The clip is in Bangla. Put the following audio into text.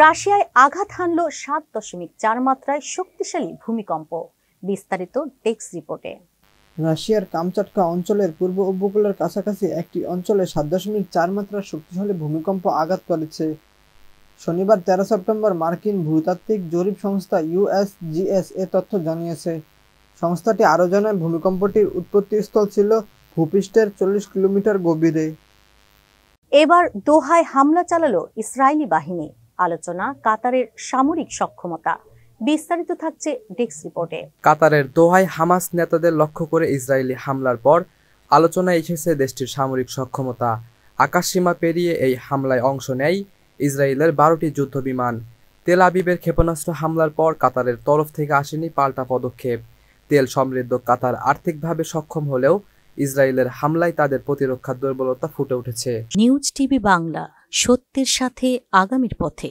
রাশিয়ায় আঘাত হানল ৭.৪ মাত্রায় শক্তিশালী ভূমিকম্প। বিস্তারিত ডেস্ক রিপোর্টে। রাশিয়ার কামচাটকা অঞ্চলের পূর্ব উপকূলের কাছাকাছি একটি অঞ্চলে ৭.৪ মাত্রার শক্তিশালী ভূমিকম্প আঘাত করেছে। শনিবার ১৩ সেপ্টেম্বর মার্কিন ভূতাত্ত্বিক জরিপ সংস্থা ইউএসজিএস এ তথ্য জানিয়েছে। সংস্থাটি আরও জানায়, ভূমিকম্পটির উৎপত্তিস্থল ছিল ভূপৃষ্ঠের ৪০ কিলোমিটার গভীরে। এবার দোহায় হামলা চালালো ইসরায়েলি বাহিনী। আলোচনা কাতারের সামরিক সক্ষমতা। বিস্তারিত থাকছে ডেস্ক রিপোর্টে। কাতারের দোহায় হামাস নেতাদের লক্ষ্য করে ইসরায়েলি হামলার পর আলোচনায় এসেছে দেশটির সামরিক সক্ষমতা। আকাশসীমা পেরিয়ে এই হামলায় অংশ নেয় ইসরায়েলের ১২টি যুদ্ধবিমান। তেল আবিবের ক্ষেপণাস্ত্র হামলার পর কাতারের তরফ থেকে আসেনি পাল্টা পদক্ষেপ। তেল সমৃদ্ধ কাতার আর্থিকভাবে সক্ষম হলেও ইসরায়েলের হামলায় তাদের প্রতিরক্ষার দুর্বলতা ফুটে উঠেছে। নিউজ টিভি বাংলা, সত্যের সাথে আগামীর পথে।